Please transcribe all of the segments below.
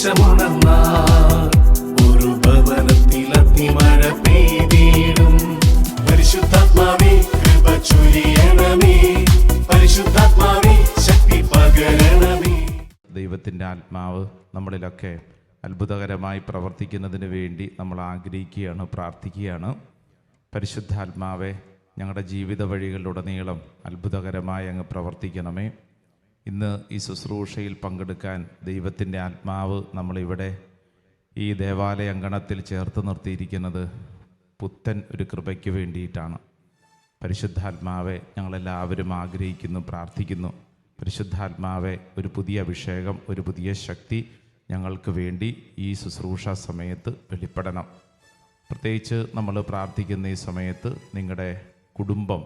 ദേശമുണർന്നാൽ ഒരു ഭവനത്തിൽ അഗ്നിമഴ പെയ്തിടും. പരിശുദ്ധാത്മാവേ കൃപ ചൊരിയണമേ, പരിശുദ്ധാത്മാവേ ശക്തി പകരണമേ. ദൈവത്തിൻ്റെ ആത്മാവ് നമ്മളിലൊക്കെ അത്ഭുതകരമായി പ്രവർത്തിക്കുന്നതിന് വേണ്ടി നമ്മൾ ആഗ്രഹിക്കുകയാണ്, പ്രാർത്ഥിക്കുകയാണ്. പരിശുദ്ധാത്മാവെ ഞങ്ങളുടെ ജീവിത വഴികളിലുടനീളം അത്ഭുതകരമായി അങ്ങ് പ്രവർത്തിക്കണമേ. ഇന്ന് ഈ ശുശ്രൂഷയിൽ പങ്കെടുക്കാൻ ദൈവത്തിൻ്റെ ആത്മാവ് നമ്മളിവിടെ ഈ ദേവാലയ അങ്കണത്തിൽ ചേർത്ത് നിർത്തിയിരിക്കുന്നത് പുത്തൻ ഒരു കൃപയ്ക്ക് വേണ്ടിയിട്ടാണ്. പരിശുദ്ധാത്മാവെ ഞങ്ങളെല്ലാവരും ആഗ്രഹിക്കുന്നു, പ്രാർത്ഥിക്കുന്നു. പരിശുദ്ധാത്മാവെ ഒരു പുതിയ അഭിഷേകം, ഒരു പുതിയ ശക്തി ഞങ്ങൾക്ക് വേണ്ടി ഈ ശുശ്രൂഷ സമയത്ത് വെളിപ്പെടണം. പ്രത്യേകിച്ച് നമ്മൾ പ്രാർത്ഥിക്കുന്ന ഈ സമയത്ത് നിങ്ങളുടെ കുടുംബം,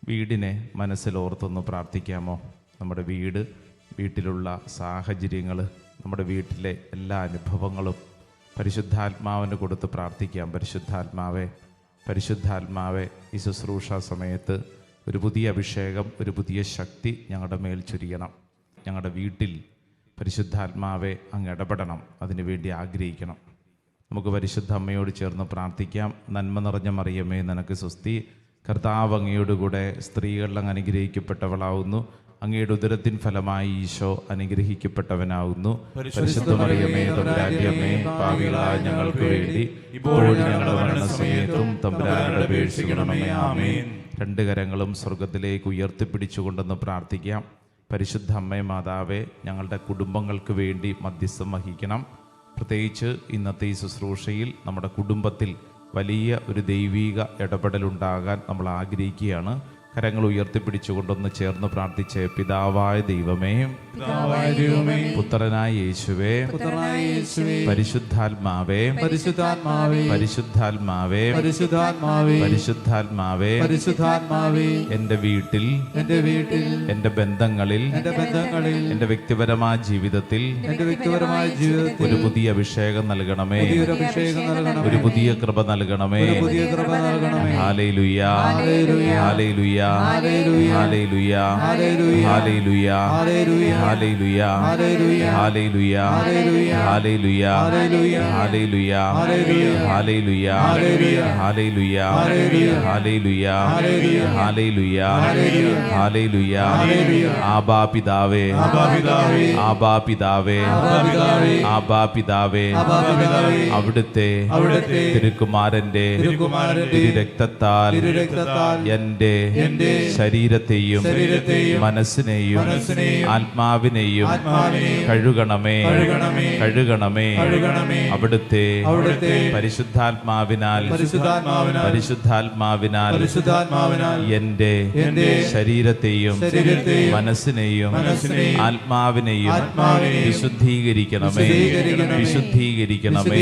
വീടിനെ മനസ്സിലോർത്തൊന്ന് പ്രാർത്ഥിക്കാമോ? നമ്മുടെ വീട്ടിലുള്ള സാഹചര്യങ്ങൾ, നമ്മുടെ വീട്ടിലെ എല്ലാ അനുഭവങ്ങളും പരിശുദ്ധാത്മാവിന് കൊടുത്ത് പ്രാർത്ഥിക്കാം. പരിശുദ്ധാത്മാവെ ഈ ശുശ്രൂഷ സമയത്ത് ഒരു പുതിയ അഭിഷേകം, ഒരു പുതിയ ശക്തി ഞങ്ങളുടെ മേൽ ചൊരിയണം. ഞങ്ങളുടെ വീട്ടിൽ പരിശുദ്ധാത്മാവെ അങ്ങ് ഇടപെടണം. അതിനുവേണ്ടി ആഗ്രഹിക്കണം. നമുക്ക് പരിശുദ്ധ അമ്മയോട് ചേർന്ന് പ്രാർത്ഥിക്കാം. നന്മ നിറഞ്ഞ മറിയമേ, നിനക്ക് സ്വസ്തി, കർത്താവ് അങ്ങയോടുകൂടെ സ്ത്രീകളിൽ അങ്ങ് അനുഗ്രഹിക്കപ്പെട്ടവളാവുന്നു. അങ്ങയുടെ ഉദരത്തിൻ ഫലമായി ഈശോ അനുഗ്രഹിക്കപ്പെട്ടവനാവുന്നു. പരിശുദ്ധ മറിയമേ, തമ്പുരാന്റെ അമ്മേ, പാപികളായ ഞങ്ങൾക്ക് വേണ്ടി ഇപ്പോഴും ഞങ്ങളുടെ മരണസമയത്തും തമ്പുരാനോട് അപേക്ഷിക്കണമേ. ആമേൻ. രണ്ട് കരങ്ങളും സ്വർഗത്തിലേക്ക് ഉയർത്തിപ്പിടിച്ചുകൊണ്ടെന്ന് പ്രാർത്ഥിക്കാം. പരിശുദ്ധ അമ്മേ മാതാവേ, ഞങ്ങളുടെ കുടുംബങ്ങൾക്ക് വേണ്ടി മധ്യസ്ഥം വഹിക്കണം. പ്രത്യേകിച്ച് ഇന്നത്തെ ഈ ശുശ്രൂഷയിൽ നമ്മുടെ കുടുംബത്തിൽ വലിയ ഒരു ദൈവീക ഇടപെടലുണ്ടാകാൻ നമ്മൾ ആഗ്രഹിക്കുകയാണ്. കരങ്ങൾ ഉയർത്തിപ്പിടിച്ചുകൊണ്ടൊന്ന് ചേർന്ന് പ്രാർത്ഥിച്ച് പിതാവായ ദൈവമേ, പുത്രനായ യേശുവേ, പരിശുദ്ധാത്മാവേ, പരിശുദ്ധാത്മാവേ, എൻ്റെ വീട്ടിൽ, എൻ്റെ ബന്ധങ്ങളിൽ, എൻ്റെ വ്യക്തിപരമായ ജീവിതത്തിൽ ഒരു പുതിയ അഭിഷേകം നൽകണമേ, ഒരു പുതിയ കൃപ നൽകണമേ. ഹല്ലേലൂയ, ഹല്ലേലൂയ, ഹല്ലേലൂയ, ഹല്ലേലൂയ, ഹല്ലേലൂയ, ഹല്ലേലൂയ, ഹല്ലേലൂയ, ഹല്ലേലൂയ, ഹല്ലേലൂയ, ഹല്ലേലൂയ, ഹല്ലേലൂയ, ഹല്ലേലൂയ, ഹല്ലേലൂയ. ആബാ പിതാവേ, ആബാ പിതാവേ, ആബാ പിതാവേ, അവിടുത്തെ തിരുക്കുമാരന്റെ തിരുരക്തത്താൽ എൻ്റെ ശരീരത്തെയും മനസ്സിനെയും ആത്മാവിനെയും കഴുകണമേ, കഴുകണമേ. അവിടുത്തെ പരിശുദ്ധാത്മാവിനാൽ എൻ്റെ ശരീരത്തെയും മനസ്സിനെയും ആത്മാവിനെയും വിശുദ്ധീകരിക്കണമേ, വിശുദ്ധീകരിക്കണമേ.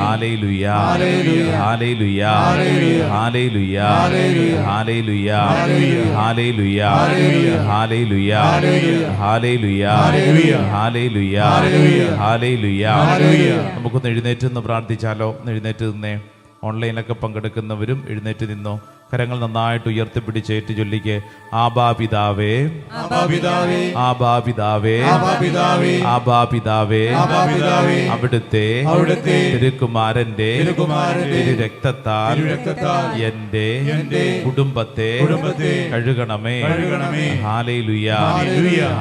ഹല്ലേലൂയ, ഹല്ലേലൂയ, ഹല്ലേലൂയ, ഹല്ലേലൂയ, ഹല്ലേലൂയ, ഹല്ലേലൂയ, ഹല്ലേലൂയ, ഹല്ലേലൂയ, ഹല്ലേലൂയ. നമുക്കൊന്ന് എഴുന്നേറ്റ് പ്രാർത്ഥിച്ചാലോ? എഴുന്നേറ്റ് നിന്നേ. ഓൺലൈനിലൊക്കെ പങ്കെടുക്കുന്നവരും എഴുന്നേറ്റ് നിന്നോ. കരങ്ങൾ നന്നായിട്ട് ഉയർത്തിപ്പിടിച്ചേറ്റ് ചൊല്ലിക്ക്. ആബാ പിതാവേ, ആബാ പിതാവേ, ആബാ പിതാവേ, ആബാ പിതാവേ, അവിടുത്തെ തിരുക്കുമാരന്റെ തിരുരക്തത്താൽ എൻ്റെ കുടുംബത്തെ കഴുകണമേ. Hallelujah,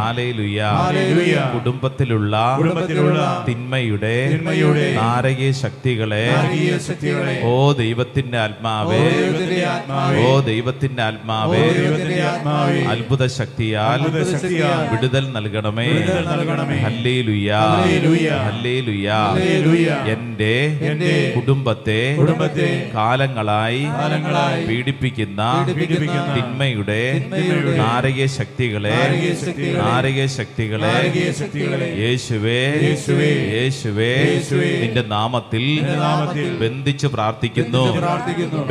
hallelujah. കുടുംബത്തിലുള്ള തിന്മയുടെ നാരകീയ ശക്തികളെ ഓ ദൈവത്തിന്റെ ആത്മാവേ, ഓ ദൈവത്തിന്റെ ആത്മാവേ, അത്ഭുത ശക്തിയാൽ വിടുതൽ നൽകണമേ. ഹല്ലേലൂയ, ഹല്ലേലൂയ. എൻ്റെ കുടുംബത്തെ കാലങ്ങളായി പീഡിപ്പിക്കുന്ന തിന്മയുടെ നാരകീയ ശക്തികളെ യേശുവേ, യേശുവേ, നിന്റെ നാമത്തിൽ ബന്ധിച്ച് പ്രാർത്ഥിക്കുന്നു,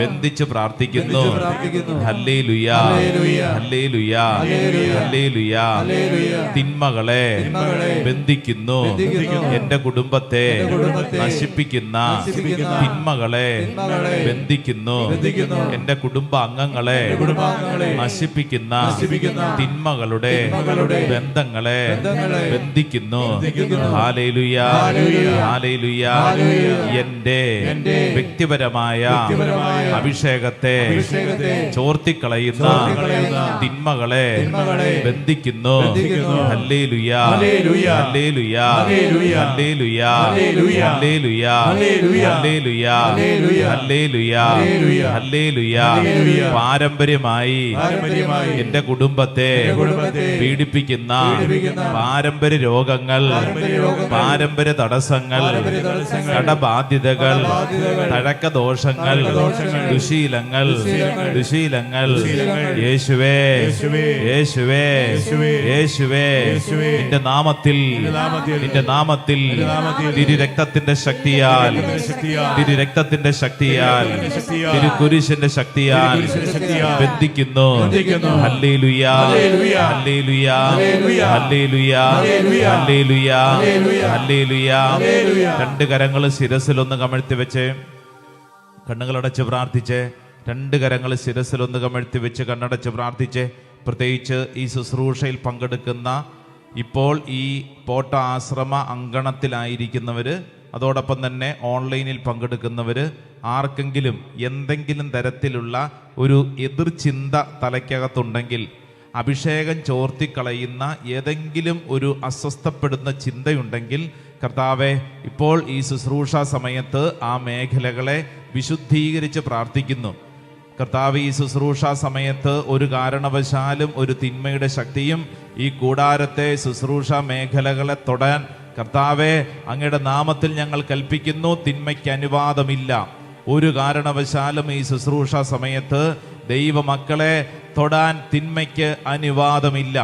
ബന്ധിച്ച് പ്രാർത്ഥിക്കുന്നു. പ്രാർത്ഥിക്കുന്നു. ഹല്ലേലൂയ, ഹല്ലേലൂയ, ഹല്ലേലൂയ. തിന്മകളെ ബന്ധിക്കുന്നു. എന്റെ കുടുംബത്തെ നശിപ്പിക്കുന്ന തിന്മകളെ ബന്ധിക്കുന്നു. എന്റെ കുടുംബ അംഗങ്ങളെ നശിപ്പിക്കുന്ന തിന്മകളുടെ ബന്ധങ്ങളെ ബന്ധിക്കുന്നു. ഹല്ലേലൂയ, ഹല്ലേലൂയ. എന്റെ വ്യക്തിപരമായ അഭിഷേകത്തെ ചോർത്തിക്കളയുന്ന തിന്മകളെ ബന്ധിക്കുന്നു. ഹല്ലേലൂയ, ഹല്ലേലൂയ, ഹല്ലേലൂയ, ഹല്ലേലൂയ, ഹല്ലേലൂയ, ഹല്ലേലൂയ. പാരമ്പര്യമായി എന്റെ കുടുംബത്തെ പീഡിപ്പിക്കുന്ന പാരമ്പര്യ രോഗങ്ങൾ, പാരമ്പര്യ തടസ്സങ്ങൾ, കടബാധ്യതകൾ, തഴക്കദോഷങ്ങൾ, ദുശീലങ്ങൾ, യേശുവേ, യേശുവേ, യേശുവേ, നിന്റെ നാമത്തിൽ, നിന്റെ നാമത്തിൽ തിരുരക്തത്തിന്റെ ശക്തിയാൽ, തിരുരക്തത്തിന്റെ ശക്തിയാൽ, തിരുക്കുരിശിന്റെ ശക്തിയാൽ ബന്ധിക്കുന്നു. ഹല്ലേലൂയ, ഹല്ലേലൂയ, ഹല്ലേലൂയ, ഹല്ലേലൂയ, ഹല്ലേലൂയ. രണ്ട് കരങ്ങൾ ശിരസിലൊന്ന് കമഴ്ത്തി വെച്ച് കണ്ണുകളടച്ച് പ്രാർത്ഥിച്ച്, രണ്ട് കരങ്ങൾ ശിരസിലൊന്ന് കമഴ്ത്തി വെച്ച് കണ്ണടച്ച് പ്രാർത്ഥിച്ച്. പ്രത്യേകിച്ച് ഈ ശുശ്രൂഷയിൽ പങ്കെടുക്കുന്ന, ഇപ്പോൾ ഈ പോട്ട ആശ്രമ അങ്കണത്തിലായിരിക്കുന്നവർ, അതോടൊപ്പം തന്നെ ഓൺലൈനിൽ പങ്കെടുക്കുന്നവർ, ആർക്കെങ്കിലും എന്തെങ്കിലും തരത്തിലുള്ള ഒരു എതിർചിന്ത തലയ്ക്കകത്തുണ്ടെങ്കിൽ, അഭിഷേകം ചോർത്തിക്കളയുന്ന ഏതെങ്കിലും ഒരു അസ്വസ്ഥപ്പെടുന്ന ചിന്തയുണ്ടെങ്കിൽ, കർത്താവെ, ഇപ്പോൾ ഈ ശുശ്രൂഷ സമയത്ത് ആ മേഖലകളെ വിശുദ്ധീകരിച്ച് പ്രാർത്ഥിക്കുന്നു. കർത്താവ്, ഈ ശുശ്രൂഷ സമയത്ത് ഒരു കാരണവശാലും ഒരു തിന്മയുടെ ശക്തിയും ഈ കൂടാരത്തെ, ശുശ്രൂഷ മേഖലകളെ തൊടാൻ കർത്താവെ, അങ്ങയുടെ നാമത്തിൽ ഞങ്ങൾ കൽപ്പിക്കുന്നു. തിന്മയ്ക്ക് അനുവാദമില്ല. ഒരു കാരണവശാലും ഈ ശുശ്രൂഷ സമയത്ത് ദൈവമക്കളെ തൊടാൻ തിന്മയ്ക്ക് അനുവാദമില്ല.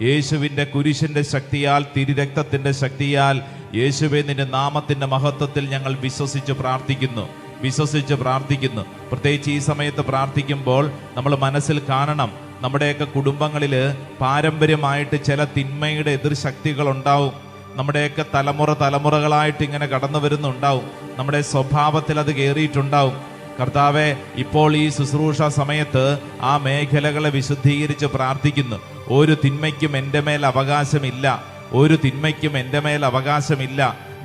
യേശുവിൻ്റെ കുരിശിൻ്റെ ശക്തിയാൽ, തിരുരക്തത്തിൻ്റെ ശക്തിയാൽ, യേശുവേ, നിന്റെ നാമത്തിൻ്റെ മഹത്വത്തിൽ ഞങ്ങൾ വിശ്വസിച്ച് പ്രാർത്ഥിക്കുന്നു, വിശ്വസിച്ച് പ്രാർത്ഥിക്കുന്നു. പ്രത്യേകിച്ച് ഈ സമയത്ത് പ്രാർത്ഥിക്കുമ്പോൾ നമ്മൾ മനസ്സിൽ കാണണം, നമ്മുടെയൊക്കെ കുടുംബങ്ങളിൽ പാരമ്പര്യമായിട്ട് ചില തിന്മയുടെ എതിർശക്തികൾ ഉണ്ടാവും. നമ്മുടെയൊക്കെ തലമുറകളായിട്ട് ഇങ്ങനെ കടന്നു വരുന്നുണ്ടാവും. നമ്മുടെ സ്വഭാവത്തിൽ അത് കയറിയിട്ടുണ്ടാവും. കർത്താവെ, ഇപ്പോൾ ഈ ശുശ്രൂഷ സമയത്ത് ആ മേഖലകളെ വിശുദ്ധീകരിച്ച് പ്രാർത്ഥിക്കുന്നു. ഒരു തിന്മയ്ക്കും എൻ്റെ മേൽ അവകാശമില്ല, ഒരു തിന്മയ്ക്കും എൻ്റെ മേൽ അവകാശമില്ല.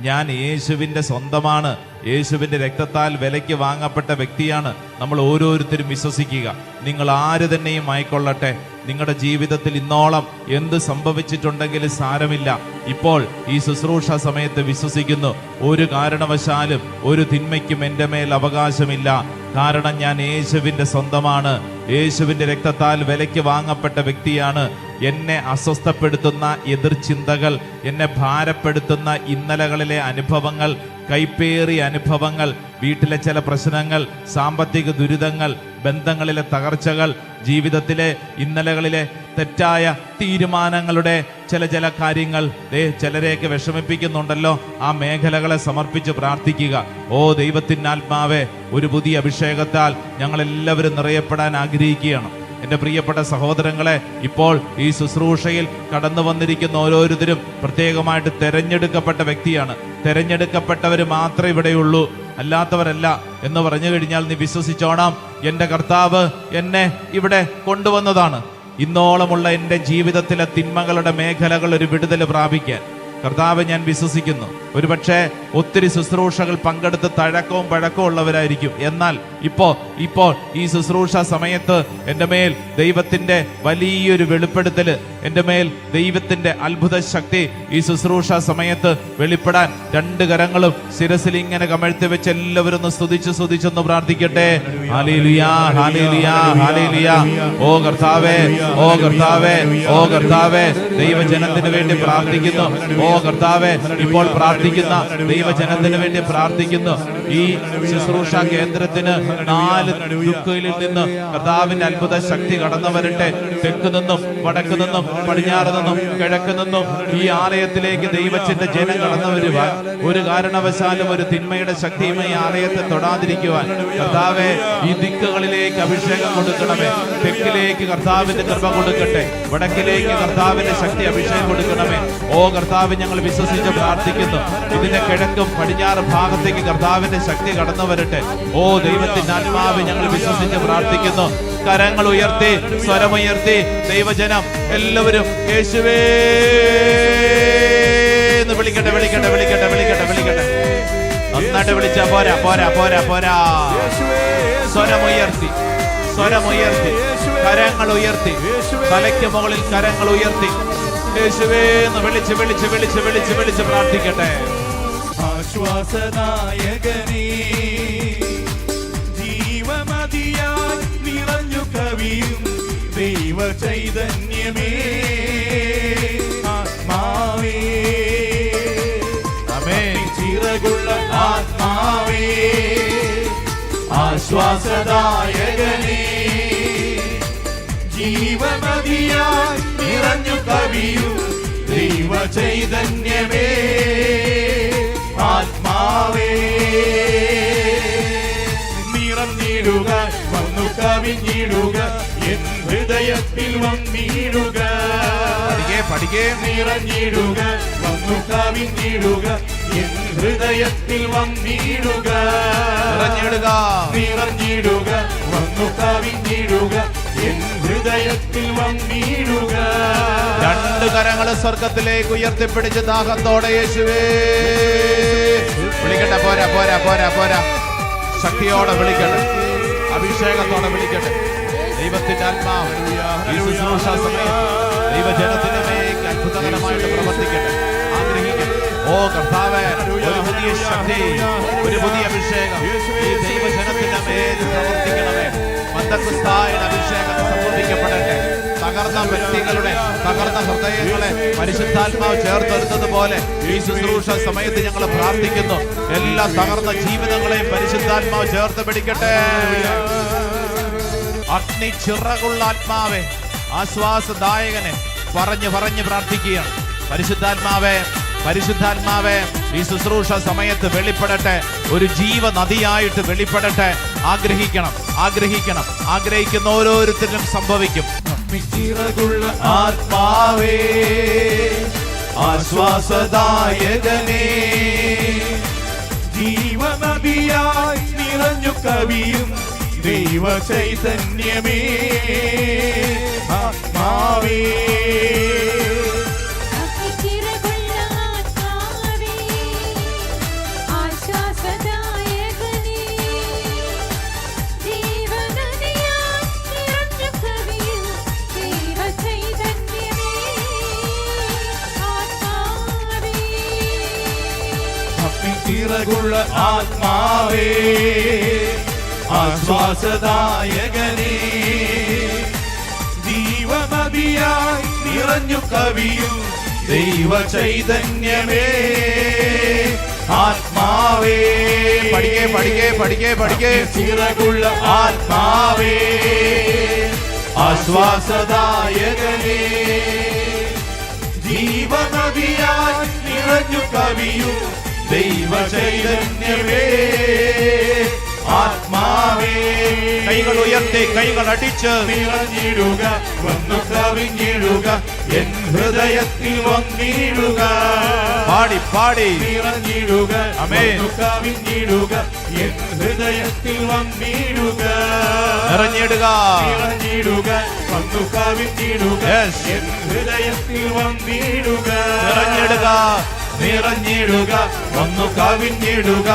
ഞാൻ യേശുവിൻ്റെ സ്വന്തമാണ്, യേശുവിൻ്റെ രക്തത്താൽ വിലയ്ക്ക് വാങ്ങപ്പെട്ട വ്യക്തിയാണ്. നമ്മൾ ഓരോരുത്തരും വിശ്വസിക്കുക. നിങ്ങൾ ആര് തന്നെയും ആയിക്കൊള്ളട്ടെ, നിങ്ങളുടെ ജീവിതത്തിൽ ഇന്നോളം എന്ത് സംഭവിച്ചിട്ടുണ്ടെങ്കിലും സാരമില്ല. ഇപ്പോൾ ഈ ശുശ്രൂഷ സമയത്ത് വിശ്വസിക്കുന്നു, ഒരു കാരണവശാലും ഒരു തിന്മയ്ക്കും എൻ്റെ മേൽ അവകാശമില്ല. കാരണം ഞാൻ യേശുവിൻ്റെ സ്വന്തമാണ്, യേശുവിൻ്റെ രക്തത്താൽ വിലയ്ക്ക് വാങ്ങപ്പെട്ട വ്യക്തിയാണ്. എന്നെ അസ്വസ്ഥപ്പെടുത്തുന്ന എതിർചിന്തകൾ, എന്നെ ഭാരപ്പെടുത്തുന്ന ഇന്നലകളിലെ അനുഭവങ്ങൾ, കൈപ്പേറിയ അനുഭവങ്ങൾ, വീട്ടിലെ ചില പ്രശ്നങ്ങൾ, സാമ്പത്തിക ദുരിതങ്ങൾ, ബന്ധങ്ങളിലെ തകർച്ചകൾ, ജീവിതത്തിലെ ഇന്നലകളിലെ തെറ്റായ തീരുമാനങ്ങളുടെ ചില കാര്യങ്ങൾ ചിലരെയൊക്കെ വിഷമിപ്പിക്കുന്നുണ്ടല്ലോ. ആ മേഖലകളെ സമർപ്പിച്ച് പ്രാർത്ഥിക്കുക. ഓ ദൈവത്തിൻ്റെ ആത്മാവേ, ഒരു പുതിയ അഭിഷേകത്താൽ ഞങ്ങളെല്ലാവരും നിറയപ്പെടാൻ ആഗ്രഹിക്കുകയാണ്. എൻ്റെ പ്രിയപ്പെട്ട സഹോദരങ്ങളെ, ഇപ്പോൾ ഈ ശുശ്രൂഷയിൽ കടന്നു വന്നിരിക്കുന്ന ഓരോരുത്തരും പ്രത്യേകമായിട്ട് തെരഞ്ഞെടുക്കപ്പെട്ട വ്യക്തിയാണ്. തെരഞ്ഞെടുക്കപ്പെട്ടവർ മാത്രമേ ഇവിടെയുള്ളൂ, അല്ലാത്തവരല്ല എന്ന് പറഞ്ഞു കഴിഞ്ഞാൽ നീ വിശ്വസിച്ചോണം. എൻ്റെ കർത്താവ് എന്നെ ഇവിടെ കൊണ്ടുവന്നതാണ്. ഇന്നോളമുള്ള എൻ്റെ ജീവിതത്തിലെ തിന്മകളുടെ മേഖലകൾ ഒരു വിടുതൽ പ്രാപിക്കാൻ കർത്താവ് ഞാൻ വിശ്വസിക്കുന്നു. ഒരുപക്ഷെ ഒത്തിരി ശുശ്രൂഷകൾ പങ്കെടുത്ത് തഴക്കവും പഴക്കവും ഉള്ളവരായിരിക്കും. എന്നാൽ ഇപ്പോൾ ഈ ശുശ്രൂഷ സമയത്ത് എൻ്റെ മേൽ ദൈവത്തിൻ്റെ വലിയൊരു വെളിപ്പെടുത്തൽ, എൻ്റെ മേൽ ദൈവത്തിൻ്റെ അത്ഭുത ശക്തി ഈ ശുശ്രൂഷ സമയത്ത് വെളിപ്പെടാൻ രണ്ട് കരങ്ങളും ശിരസിൽ ഇങ്ങനെ കമഴ്ത്തി വെച്ച് എല്ലാവരും ഒന്ന് സ്തുതിച്ചൊന്ന് പ്രാർത്ഥിക്കട്ടെ. ഹല്ലേലൂയാ, ഹല്ലേലൂയാ, ഹല്ലേലൂയാ. ഓ കർത്താവേ, ഓ കർത്താവേ, ഓ കർത്താവേ, ദൈവജനത്തിന് വേണ്ടി പ്രാർത്ഥിക്കുന്നു. ഓ കർത്താവേ, ഇപ്പോൾ പ്രാർത്ഥിക്കുന്ന ദൈവജനത്തിന് വേണ്ടി പ്രാർത്ഥിക്കുന്നു. ഈ ശുശ്രൂഷ കേന്ദ്രത്തിന് 4 ദിക്കുകളിൽ നിന്ന് കർത്താവിന്റെ അത്ഭുത ശക്തി കടന്നു വരട്ടെ. തെക്ക് നിന്നും വടക്ക് നിന്നും പടിഞ്ഞാറ് നിന്നും കിഴക്ക് നിന്നും ഈ ആലയത്തിലേക്ക് ദൈവത്തിന്റെ ജനം കടന്നു വരുവാൻ ഒരു കാരണവശാലും ഒരു തിന്മയുടെ ശക്തിയും ഈ ആലയത്തെ തൊടാതിരിക്കുവാൻ കർത്താവെ ഈ ദിക്കുകളിലേക്ക് അഭിഷേകം കൊടുക്കണമേ. തെക്കിലേക്ക് കർത്താവിന്റെ കൃപ കൊടുക്കട്ടെ, വടക്കിലേക്ക് കർത്താവിന്റെ ശക്തി അഭിഷേകം കൊടുക്കണമേ. ഓ കർത്താവ്, ഞങ്ങൾ വിശ്വസിച്ച് പ്രാർത്ഥിക്കുന്നു. ഇതിന്റെ കിഴക്കും പടിഞ്ഞാറ് ഭാഗത്തേക്ക് കർത്താവിന്റെ ശക്തി കടന്നു വരട്ടെ. ഓ ദൈവത്തിന്റെ ആത്മാവ്, ഞങ്ങൾ വിശ്വസിച്ച് പ്രാർത്ഥിക്കുന്നു. കരങ്ങൾ ഉയർത്തി, സ്വരമുയർത്തി ദൈവജനം എല്ലാവരും യേശുവേ എന്ന് വിളിക്കട്ടെ, വിളിക്കട്ടെ, വിളിക്കട്ടെ, വിളിക്കട്ടെ, വിളിക്കട്ടെ. നന്നായിട്ട് വിളിച്ച പോരാ, പോരാ, പോരാ, പോരാ. സ്വരമുയർത്തി, സ്വരമുയർത്തി, കരങ്ങൾ ഉയർത്തി, തലയ്ക്ക് മുകളിൽ കരങ്ങൾ ഉയർത്തി യേശുവേ എന്ന് വിളിച്ച് വിളിച്ച് വിളിച്ച് വിളിച്ച് വിളിച്ച് പ്രാർത്ഥിക്കട്ടെ. ആശ്വാസനായകനേ, ജീവമതിയായി നിറഞ്ഞു കവിയും ദൈവ ചൈതന്യമേ, ആത്മാവേ, ആമേൻ. ചിറകുള്ള ആത്മാവേ, ആശ്വാസദായകനേ, ജീവമതിയായി നിറഞ്ഞു കവിയും ദൈവ ചൈതന്യമേ, ആത്മാവേ, നിറഞ്ഞിടുക, വന്നു കവിഞ്ഞിടുക, എൻ ഹൃദയത്തിൽ വന്നിടുക. നിറഞ്ഞിടുക, വന്നു കവിഞ്ഞിടുക, എൻ ഹൃദയത്തിൽ വന്നിടുക. നിറഞ്ഞിടുക, നിറഞ്ഞിടുക, വന്നു കവിഞ്ഞിടുക, എൻ ഹൃദയത്തിൽ വന്നിടുക. 2 കരങ്ങൾ സ്വർഗത്തിലേക്ക് ഉയർത്തിപ്പിടിച്ച് ദാഹത്തോടെ യേശുവേ വിളിക്കട്ടെ. പോരാ, പോരാ, പോരാ, പോരാ. ശക്തിയോടെ വിളിക്കട്ടെ, അഭിഷേകത്തോടെ വിളിക്കട്ടെ. ദൈവത്തിന്റെ ആത്മാവ് ഈ ശുശ്രൂഷ സമയം ദൈവജനത്തിന്റെ മേൽ അത്ഭുതകരമായിട്ട് പ്രവർത്തിക്കട്ടെ. ആഗ്രഹിക്കട്ടെ. ഓ കർത്താവേ, ഒരു പുതിയ ശക്തി, ഒരു പുതിയ അഭിഷേകം ഈ ദൈവജനത്തിന്റെ മേൽ പ്രവർത്തിക്കണമേ. പന്തക്കുസ്തായുടെ അഭിഷേകം സംഭവിക്കപ്പെടട്ടെ. തകർന്ന വ്യക്തികളുടെ തകർന്ന ഹൃദയങ്ങളെ പരിശുദ്ധാത്മാവ് ചേർത്തെടുത്തതുപോലെ ഈ ശുശ്രൂഷ സമയത്ത് ഞങ്ങൾ പ്രാർത്ഥിക്കുന്നു. എല്ലാ തകർന്ന ജീവിതങ്ങളെയും പരിശുദ്ധാത്മാവ് ചേർത്ത് പിടിക്കട്ടെ. അഗ്നി ചിറകുള്ള ആത്മാവെ, ആശ്വാസദായകനെ പറഞ്ഞു പറഞ്ഞു പ്രാർത്ഥിക്കുകയാണ്. പരിശുദ്ധാത്മാവേ, പരിശുദ്ധാത്മാവേ, ഈ ശുശ്രൂഷ സമയത്ത് വെളിപ്പെടട്ടെ. ഒരു ജീവനദിയായിട്ട് വെളിപ്പെടട്ടെ. ആഗ്രഹിക്കണം, ആഗ്രഹിക്കണം. ആഗ്രഹിക്കുന്ന ഓരോരുത്തരും സംഭവിക്കും. ചിറകുള്ള ആത്മാവേ, ആശ്വാസദായകനേ, ജീവനദിയായി നിറഞ്ഞു കവിയും ദൈവ ചൈതന്യമേ, ആത്മാവേ, ചിറകുള്ള ആത്മാവേ, ആശ്വാസദായകനേ, ജീവനദിയായി നിറഞ്ഞു കവിയും ദൈവ ചൈതന്യമേ, ആത്മാവേ. പഠിക്കേ, പഠിക്കേ, പഠിക്കേ, പഠിക്കേ. ചിറകുള്ള ആത്മാവേ, ആശ്വാസദായകനേ, ജീവനദിയായി നിറഞ്ഞു കവിയും ദൈവ ചൈതന്യമേ, ആത്മാവേ. കൈകൾ ഉയർത്തി, കൈകൾ അടിച്ച് നിറഞ്ഞിടുക, വന്നു കവിഞ്ഞിടുക, എൻ ഹൃദയത്തിൽ വന്നിടുക. പാടി പാടി നിറഞ്ഞിടുക, ആമേൻ. വന്നു കവിഞ്ഞിടുക, എൻ ഹൃദയത്തിൽ വന്നിടുക. നിറഞ്ഞിടുക, നിറഞ്ഞിടുക, വന്നു കവിഞ്ഞിടുക, Yes. എൻ ഹൃദയത്തിൽ വന്നിടുക. നിറഞ്ഞിടുക, നിറഞ്ഞിടുക, വന്നു കവിഞ്ഞിടുക,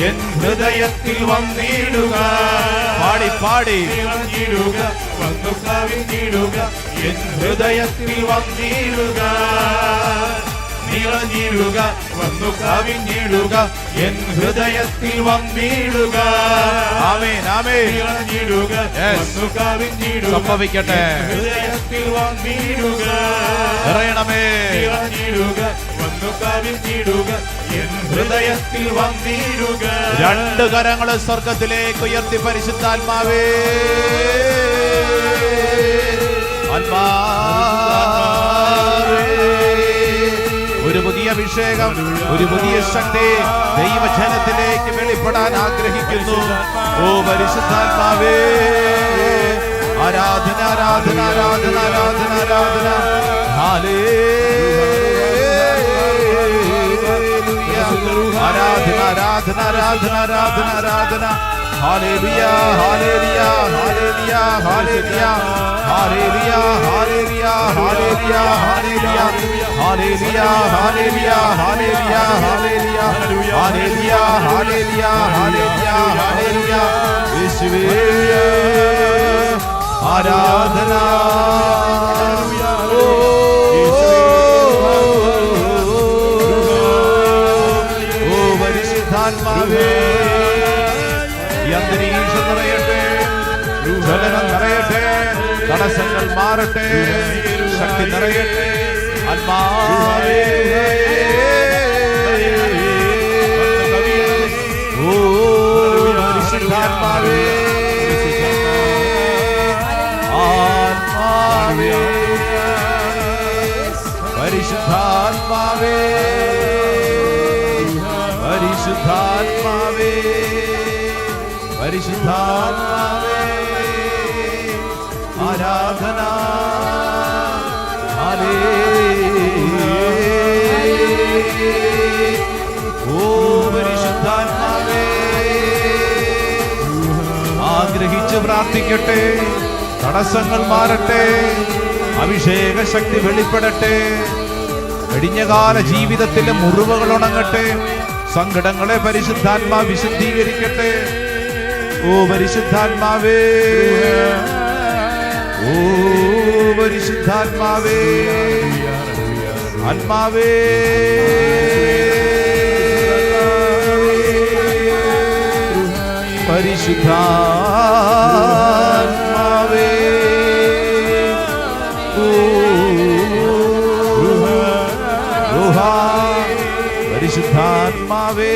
എൻ ഹൃദയത്തിൽ വന്നിടുക. പാടി പാടി നിറഞ്ഞിടുക, വന്നു കവിഞ്ഞിടുക, എൻ ഹൃദയത്തിൽ വന്നിടുക. നിറഞ്ഞിടുക, വന്നു കവിഞ്ഞിടുക, എൻ ഹൃദയത്തിൽ വന്നിടുക. ആമേൻ, ആമേൻ. നിറഞ്ഞിടുക, Yes. വന്നു കവിഞ്ഞിടുക, സംഭവിക്കട്ടെ. എൻ ഹൃദയത്തിൽ വന്നിടുക. നിറയണമേ. നിറഞ്ഞിടുക, വന്നു വന്നു കവിഞ്ഞിടുക എൻ ഹൃദയത്തിൽ വന്നിടുക. രണ്ട് കരങ്ങളെ സ്വർഗത്തിലേക്ക് ഉയർത്തി പരിശുദ്ധാത്മാവേ, ഒരു പുതിയ അഭിഷേകം, ഒരു പുതിയ ശക്തി ദൈവജനത്തിലേക്ക് വെളിപ്പെടാൻ ആഗ്രഹിക്കുന്നു. ഓ പരിശുദ്ധാത്മാവേ, ആരാധന ആരാധന ആരാധന ആരാധന ആരാധന. ആരാധന ആരാധന ആരാധന ആരാധന ആരാധന. ഹല്ലേലൂയ ഹല്ലേലൂയ ഹല്ലേലൂയ ഹല്ലേലൂയ ഹല്ലേലൂയ ഹല്ലേലൂയ ഹല്ലേലൂയ ഹല്ലേലൂയ ഹല്ലേലൂയ ഹല്ലേലൂയ ഹല്ലേലൂയ ഹല്ലേലൂയ ഹല്ലേലൂയ ഹല്ലേലൂയ ഹല്ലേലൂയ ഹല്ലേലൂയ. യേശുവേ ആരാധന. ഓ പരിശുദ്ധാത്മാവേ, ഈ അന്തരീക്ഷം നിറയട്ടെ, ജ്വലനം നിറയട്ടെ, തടസ്സങ്ങൾ മാറട്ടെ, ശക്തി നിറയട്ടെ. ആത്മാവേ, ഓ പരിശുദ്ധാത്മാവേ, ആത്മാവേ, പരിശുദ്ധാത്മാവേ, പരിശുദ്ധാത്മാവേ, പരിശുദ്ധാത്മാവേ, ആരാധന. ഓ പരിശുദ്ധാത്മാവേ, ആഗ്രഹിച്ച് പ്രാർത്ഥിക്കട്ടെ, തടസ്സങ്ങൾ മാറട്ടെ, അഭിഷേക ശക്തി വെളിപ്പെടട്ടെ, കഴിഞ്ഞകാല ജീവിതത്തിലെ മുറിവുകൾ ഉണങ്ങട്ടെ, സങ്കടങ്ങളെ പരിശുദ്ധാത്മാ വിശുദ്ധീകരിക്കട്ടെ. ഓ പരിശുദ്ധാത്മാവേ, ഓ പരിശുദ്ധാത്മാവേ, ആത്മാവേ, പരിശുദ്ധാത്മാവേ, പരിശുദ്ധാത്മാവേ,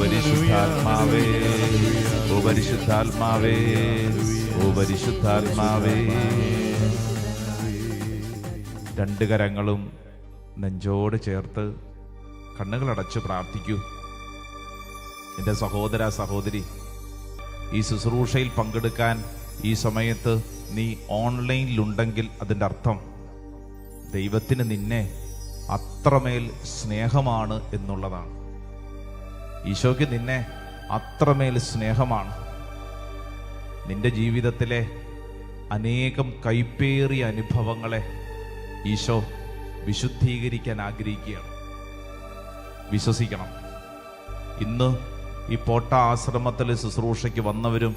പരിശുദ്ധാത്മാവേ, ഓ പരിശുദ്ധാത്മാവേ, ഓ പരിശുദ്ധാത്മാവേ. രണ്ട് കരങ്ങളും നെഞ്ചോട് ചേർത്ത് കണ്ണുകളടച്ച് പ്രാർത്ഥിക്കൂ. എൻ്റെ സഹോദര സഹോദരി, ഈ ശുശ്രൂഷയിൽ പങ്കെടുക്കാൻ ഈ സമയത്ത് നീ ഓൺലൈനിലുണ്ടെങ്കിൽ അതിൻ്റെ അർത്ഥം ദൈവത്തിന് നിന്നെ അത്രമേൽ സ്നേഹമാണ് എന്നുള്ളതാണ്. ഈശോയ്ക്ക് നിന്നെ അത്രമേൽ സ്നേഹമാണ്. നിന്റെ ജീവിതത്തിലെ അനേകം കൈപ്പേറിയ അനുഭവങ്ങളെ ഈശോ വിശുദ്ധീകരിക്കാൻ ആഗ്രഹിക്കുകയാണ്. വിശ്വസിക്കണം. ഇന്ന് ഈ പോട്ട ആശ്രമത്തിൽ ശുശ്രൂഷയ്ക്ക് വന്നവരും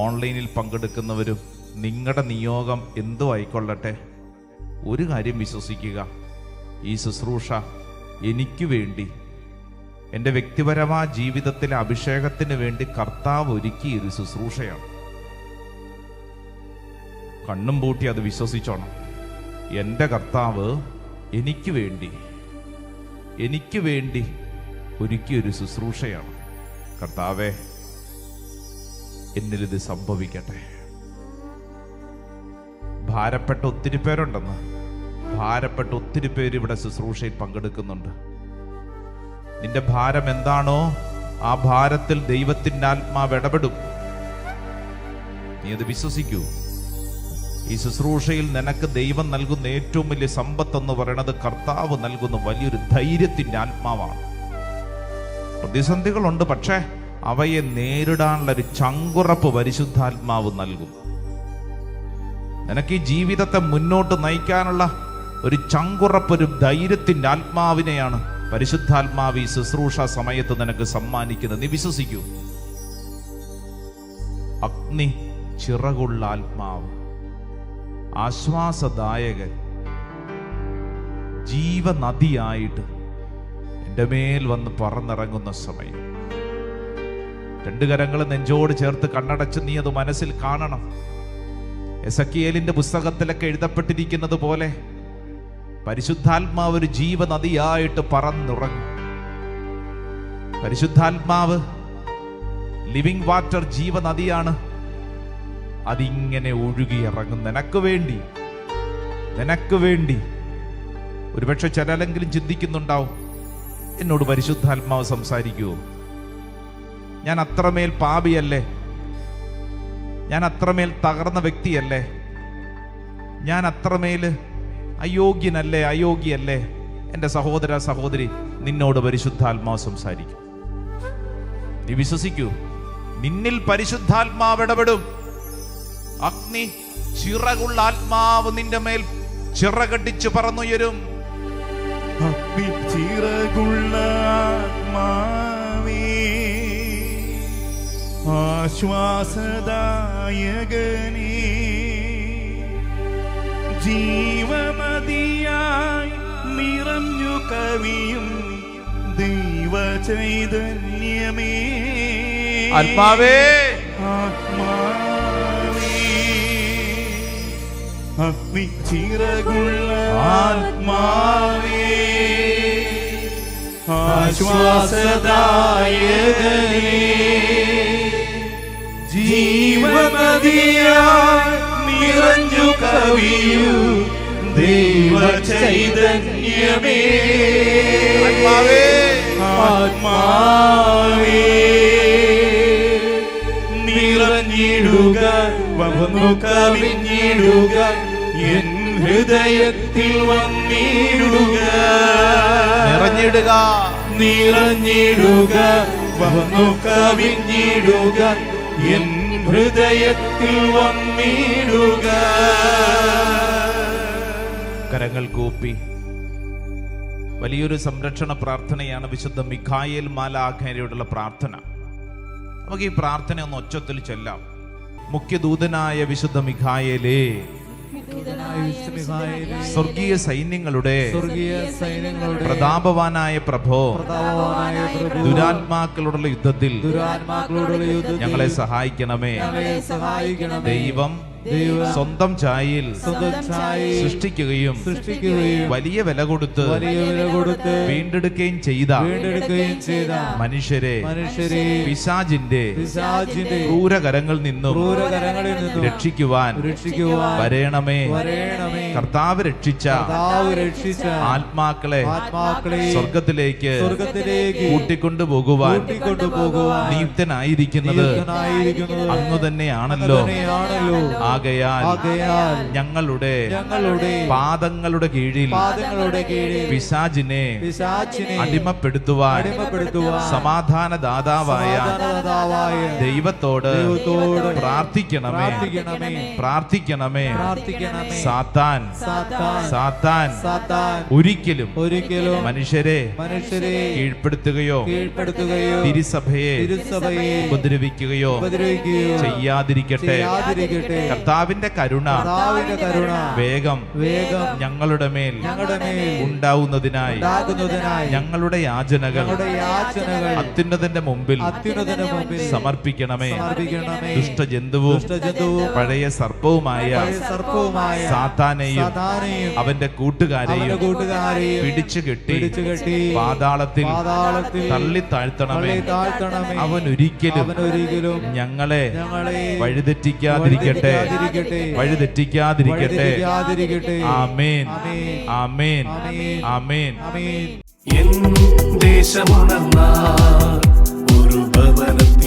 ഓൺലൈനിൽ പങ്കെടുക്കുന്നവരും നിങ്ങളുടെ നിയോഗം എന്തു ആയിക്കൊള്ളട്ടെ, ഒരു കാര്യം വിശ്വസിക്കുക, ഈ ശുശ്രൂഷ എനിക്ക് വേണ്ടി, എൻ്റെ വ്യക്തിപരമായ ജീവിതത്തിലെ അഭിഷേകത്തിന് വേണ്ടി കർത്താവ് ഒരുക്കിയ ഒരു ശുശ്രൂഷയാണ്. കണ്ണും പൂട്ടി അത് വിശ്വസിച്ചോണം. എൻ്റെ കർത്താവ് എനിക്ക് വേണ്ടി ഒരുക്കിയൊരു ശുശ്രൂഷയാണ്. കർത്താവേ, എന്നിലിത് സംഭവിക്കട്ടെ. ഭാരപ്പെട്ട ഒത്തിരി പേരുണ്ടെന്ന്, ഭാരപ്പെട്ട ഒത്തിരി പേര് ഇവിടെ ശുശ്രൂഷയിൽ പങ്കെടുക്കുന്നുണ്ട്. നിന്റെ ഭാരം എന്താണോ ആ ഭാരത്തിൽ ദൈവത്തിൻ്റെ ആത്മാവ് ഇടപെടും. നീ അത് വിശ്വസിക്കൂ. ഈ ശുശ്രൂഷയിൽ നിനക്ക് ദൈവം നൽകുന്ന ഏറ്റവും വലിയ സമ്പത്ത് എന്ന് പറയുന്നത് കർത്താവ് നൽകുന്ന വലിയൊരു ധൈര്യത്തിൻ്റെ ആത്മാവാണ്. പ്രതിസന്ധികളുണ്ട്, പക്ഷേ അവയെ നേരിടാനുള്ള ഒരു ചങ്കുറപ്പ് പരിശുദ്ധാത്മാവ് നൽകും. നിനക്ക് ഈ ജീവിതത്തെ മുന്നോട്ട് നയിക്കാനുള്ള ഒരു ചങ്കുറപ്പ്, ഒരു ധൈര്യത്തിൻ്റെ ആത്മാവിനെയാണ് പരിശുദ്ധാത്മാവ് ഈ ശുശ്രൂഷ സമയത്ത് നിനക്ക് സമ്മാനിക്കുന്നത്. നീ വിശ്വസിക്കൂ. അഗ്നി ചിറകുള്ള ആത്മാവ്, ആശ്വാസദായകൻ, ജീവനദിയായിട്ട് എൻ്റെ മേൽ വന്ന് പറന്നിറങ്ങുന്ന സമയം രണ്ട് കരങ്ങൾ നെഞ്ചോട് ചേർത്ത് കണ്ണടച്ച് നീ അത് മനസ്സിൽ കാണണം. എസക്കിയേലിന്റെ പുസ്തകത്തിലൊക്കെ എഴുതപ്പെട്ടിരിക്കുന്നത് പോലെ പരിശുദ്ധാത്മാവ് ഒരു ജീവനദിയായിട്ട് പറന്നുറങ്ങും. പരിശുദ്ധാത്മാവ് ലിവിംഗ് വാട്ടർ, ജീവനദിയാണ്. അതിങ്ങനെ ഒഴുകിയിറങ്ങും നിനക്ക് വേണ്ടി. ഒരുപക്ഷെ ചിലരെങ്കിലും ചിന്തിക്കുന്നുണ്ടാവും, എന്നോട് പരിശുദ്ധാത്മാവ് സംസാരിക്കുമോ? ഞാൻ അത്രമേൽ പാപിയല്ലേ? ഞാൻ അത്രമേൽ തകർന്ന വ്യക്തിയല്ലേ? ഞാൻ അത്രമേൽ അയോഗ്യനല്ലേ? എൻ്റെ സഹോദര സഹോദരി, നിന്നോട് പരിശുദ്ധാത്മാവ് സംസാരിക്കും. നീ വിശ്വസിക്കൂ, നിന്നിൽ പരിശുദ്ധാത്മാവ് ഇടപെടും. അഗ്നി ചിറകുള്ള ആത്മാവ് നിന്റെ മേൽ ചിറകടിച്ച് പറന്നുയരും. അഗ്നി ചിറകുള്ള ആത്മാവേ, ആശ്വാസദായകനേ, ജീവനദിയായി നിറഞ്ഞു കവിയും ദൈവചൈതന്യമേ, ആത്മാവേ, അഗ്നി ചിറകുള്ള ആത്മാവേ, ആശ്വാസദായകനേ, ജീവനദിയായി നിറഞ്ഞു കവിയൂ ദൈവചൈതന്യമേ, ആത്മാവേ, നിറഞ്ഞിടുക, വന്നു കവിഞ്ഞിടുക, എൻ ഹൃദയത്തിൽ വന്നിടുക. നിറഞ്ഞിടുക, വന്നു കവിഞ്ഞിടുക, എൻ ഹൃദയത്തിൽ വന്നിടുക. കരങ്ങൾ കൂപ്പി വലിയൊരു സംരക്ഷണ പ്രാർത്ഥനയാണ് വിശുദ്ധ മിഖായേൽ മാലാഖയോടുള്ള പ്രാർത്ഥന. നമുക്ക് ഈ പ്രാർത്ഥന ഒന്ന് ഒച്ചത്തിൽ ചൊല്ലാം. മുഖ്യദൂതനായ വിശുദ്ധ മിഖായേലേ, സ്വർഗീയ സൈന്യങ്ങളുടെ പ്രതാപവാനായ പ്രഭോ, ദുരാത്മാക്കളോടുള്ള യുദ്ധത്തിൽ ഞങ്ങളെ സഹായിക്കണമേ. ദൈവം സ്വന്തം ഛായയിൽ സൃഷ്ടിക്കുകയും വലിയ വില കൊടുത്ത് വീണ്ടെടുക്കുകയും ചെയ്ത മനുഷ്യരെ പിശാചിന്റെ ക്രൂരകരങ്ങളിൽ നിന്നും രക്ഷിക്കുവാൻ വരേണമേ. കർത്താവ് രക്ഷിച്ച ആത്മാക്കളെ സ്വർഗത്തിലേക്ക് കൂട്ടിക്കൊണ്ടുപോകുവാൻ നിയുക്തനായിരിക്കുന്നത് അങ്ങ് തന്നെയാണല്ലോ. ആകയാൽ ഞങ്ങളുടെ പാദങ്ങളുടെ കീഴിൽ പിശാചിനെ അടിമപ്പെടുത്തുവാൻ സമാധാനദാതാവായ ദൈവത്തോട് പ്രാർത്ഥിക്കണമേ. സാത്താൻ ഒരിക്കലും മനുഷ്യരെ കീഴ്പ്പെടുത്തുകയോ തിരുസഭയെ ഉപദ്രവിക്കുകയോ ചെയ്യാതിരിക്കട്ടെ. കർത്താവിന്റെ കരുണ വേഗം ഞങ്ങളുടെ മേൽ ഉണ്ടാവുന്നതിനായി ഞങ്ങളുടെ യാചനകൾ അത്യുന്നതന്റെ മുമ്പിൽ സമർപ്പിക്കണമേ. ദുഷ്ടജന്തുവും പഴയ സർപ്പവുമായ സാത്താനെയും അവന്റെ കൂട്ടുകാരെയും പിടിച്ചു കെട്ടി പാതാളത്തിൽ തള്ളി താഴ്ത്തണമേ. അവൻ ഒരിക്കലും ഞങ്ങളെ വഴിതെറ്റിക്കാതിരിക്കട്ടെ. ആമേൻ, ആമേൻ, ആമേൻ. എൻ ദേശമുണർന്നാൽ ഒരു ഭവനത്തിൽ